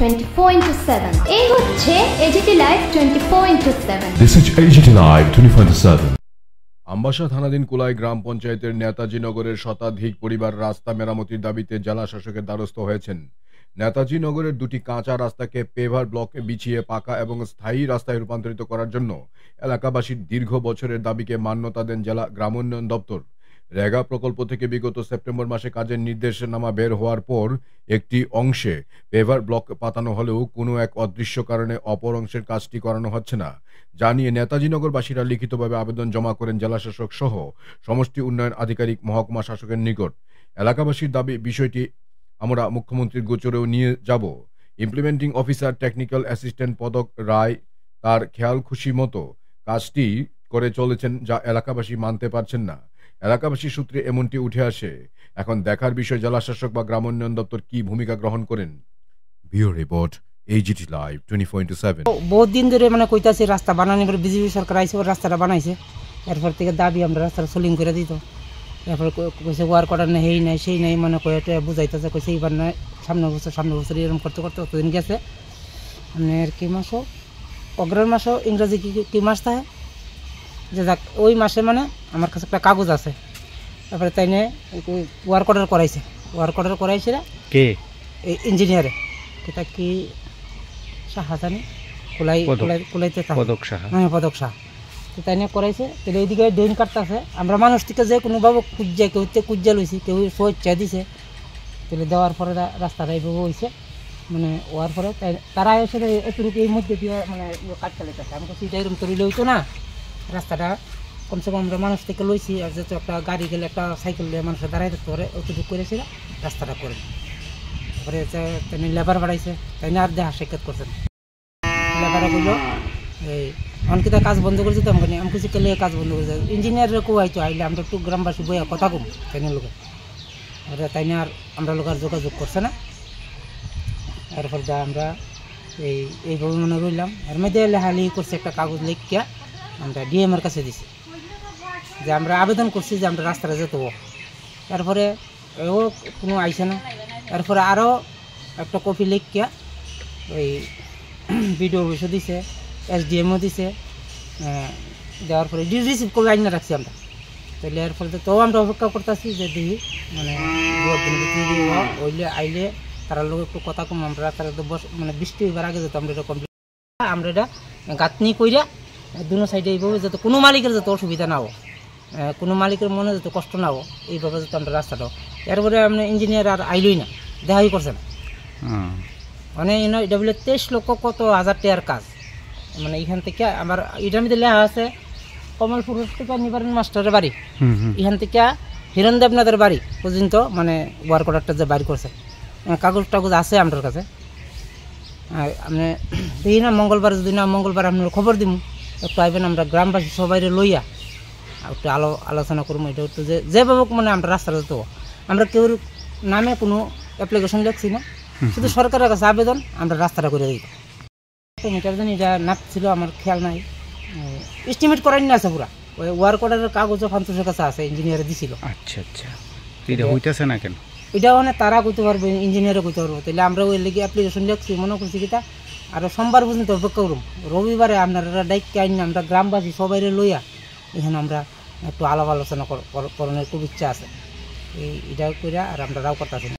24/7 এই হচ্ছে AGT live 24/7 This is AGT Live 24/7 Ambassa থানাধীন কুলাই গ্রাম পঞ্চায়েতের নেতাজি নগরের শতাধিক পরিবার রাস্তা মেরামতির দাবিতে জেলা শাসকের দ্বারস্থ হয়েছেন। নেতাজি নগরের দুটি কাঁচা রাস্তাকে পেভার ব্লকে বিছিয়ে পাকা এবং স্থায়ী রাস্তায় রূপান্তরিত করার জন্য এলাকাবাসীর দীর্ঘ বছরের দাবিকে মান্যতা দেন জেলা গ্রামোন্নয়ন দপ্তর। রেগা প্রকল্প থেকে বিগত সেপ্টেম্বর মাসে কাজের নির্দেশনামা বের হওয়ার পর একটি অংশে পেভার ব্লক পাতানো হলেও কোনো এক অদৃশ্য কারণে অপর অংশের কাজটি করানো হচ্ছে না। জানিয়ে নেতাজি নগরবাসীরা লিখিতভাবে আবেদন জমা করেন জেলাশাসক সহ সমষ্টি উন্নয়ন আধিকারিক মহকুমা শাসকের নিকট। এলাকাবাসীর দাবি, বিষয়টি আমরা মুখ্যমন্ত্রীর গোচরেও নিয়ে যাব। ইমপ্লিমেন্টিং অফিসার টেকনিক্যাল অ্যাসিস্ট্যান্ট পদক রায় তার খেয়াল খুশি মতো কাজটি করে চলেছেন, যা এলাকাবাসী মানতে পারছেন না। এলাকাবাসী সূত্রে এমনটি উঠে আসে। এখন দেখার বিষয় জেলাশাসক বা গ্রামোন্নয়ন দপ্তর কি ভূমিকা গ্রহণ করেন। Bureau report, AGT live 24/7। বহুত দিন ধরে কইতাছে রাস্তা বানানি করে বিজেপি সরকার আইসে রাস্তাটা বানাইছে। এরপর থেকে দাবি আমরা রাস্তাটা সোলিং করে দিত। এরপর কইছে ওয়ার করার নেই, এই নাই সেই নাই, কয়েটা বুঝাইতেছে, কইছে এইবার নয় সামনে বছর এরকম করতে করতে কতদিন গেছে। আপনার কি মাসও অগ্রহায়ণ মাসও ইংরাজি কি মাস থাকে যে যাক ওই মাসে আমার কাছে একটা কাগজ আছে। তারপরে তাই নিয়ে ওয়ার্ক অর্ডার করাইছে। ওয়ার্ক অর্ডার করাইছে কে এই ইঞ্জিনিয়ারে, এটা কি সাহা জানি কুলাইতে হ্যাঁ পদক শাহ। তো তাই নিয়ে করাইছে। তাহলে এইদিকে ড্রেন কাটতেছে। আমরা মানুষ থেকে যে কোনোভাবে কুজ্জা কেউ কুজ্জা লইছি, কেউ সোচ্চা দিছে। তাহলে দেওয়ার পরে রাস্তাটা এইভাবে হয়েছে। ওয়ার পরে তারা এসে এতটুকু এই মধ্যে দিয়ে কাটতে লেগেছে। আমি কাছে এটা এরকম তৈরি হইতো না, রাস্তাটা কমসে কম আমরা মানুষ থেকে লইছি। আর যেহেতু একটা গাড়ি গেলে একটা সাইকেল দিয়ে মানুষের দাঁড়াই থাকতে পারে, অতটুকু করেছে রাস্তাটা করে। তারপরে তাই লেবার বাড়াইছে, তাই না আর দেখা সাক্ষাৎ করছেন। লেবারে বললো এই অনেকে কাজ বন্ধ করেছে। তো আমি কিছু কেলে কাজ বন্ধ করেছে। ইঞ্জিনিয়ারের কেউ আইতো, আইলে আমরা একটু গ্রামবাসী বইয়া কথা কম তাই না লোকের। তাই না আর আমরা লোক আর যোগাযোগ করছে না। এরপর যা আমরা এইভাবে রইলাম। এর মধ্যে লেহালেহি করছে, একটা কাগজ লিখিয়া আমরা ডিএমের কাছে দিছি যে আমরা আবেদন করছি যে আমরা রাস্তাটা যেতে হবো। তারপরে ও কোনো আইসে না। এরপরে আরও একটা কপি লিখিয়া ওই বিডিও অফিসও দিছে, SDMও দিছে। দেওয়ার পরে রিসিভ করে আইনা রাখছি আমরা। তাহলে এর ফলে তো আমরা অপেক্ষা করতেছি যে দেখি ওইলে আইলে তারা লোক একটু কথা কম। আমরা তারা তো বৃষ্টি হইবার আগে যেত আমরা এটা কমপ্লিট, আমরা এটা গাঁথনি কইরা দুনো সাইডে এইভাবে যাতে কোনো মালিকের যাতে অসুবিধা না হোক, কোনো মালিকের মনে যাতে কষ্ট না হোক, এইভাবে যাতে আমরা রাস্তাটাও। এরপরে আপনি ইঞ্জিনিয়ার আর আইলই না, দেখাই করছে না। এটা বলে 23 লক্ষ কত হাজার টাকার কাজ। এখান থেকে আমার এটার মধ্যে লেখা আছে কমলপুর থেকে নিবারণ মাস্টারের বাড়ি, এখান থেকে হিরণ দেবনাথের বাড়ি পর্যন্ত ওয়ার্ক অর্ডারটা যে বাড়ি করছে। কাগজ টাগজ আছে আমার কাছে। আপনি দেখি না মঙ্গলবার, যদি না মঙ্গলবার আপনার খবর দিব, একটু আইবেন। আমরা গ্রামবাসী সবাই লইয়া একটু আলোচনা করবো। এটা একটু যেভাবে আমরা রাস্তাটা যেতে। আমরা কেউর নামে কোনো অ্যাপ্লিকেশন লিখছি না, শুধু সরকারের কাছে আবেদন আমরা রাস্তাটা করে দিই। মিটার দিন এটা নাচছিল, আমার খেয়াল নাই। এস্টিমেট করাই না আছে পুরা। ওই ওয়ার্ক অর্ডারের কাগজও ফান্তুসের কাছে আছে, ইঞ্জিনিয়ারে দিছিল। আচ্ছা আচ্ছা, এটা হইতেছে না কেন? এটা তারা কইতে পারবে, ইঞ্জিনিয়ারও কইতে পারবো। তাহলে আমরা ওই লেগে অ্যাপ্লিকেশন লিখছি, মনে করছি কিটা আর সোমবার পর্যন্ত অপেক্ষা করুন। রবিবারে আপনারা ডাইকে আইন আমরা গ্রামবাসী সবাই লইয়া এখানে আমরা একটু আলাপ আলোচনা করানোর খুব ইচ্ছা আছে। এটা করে আর আমরা রাও করতেছি না।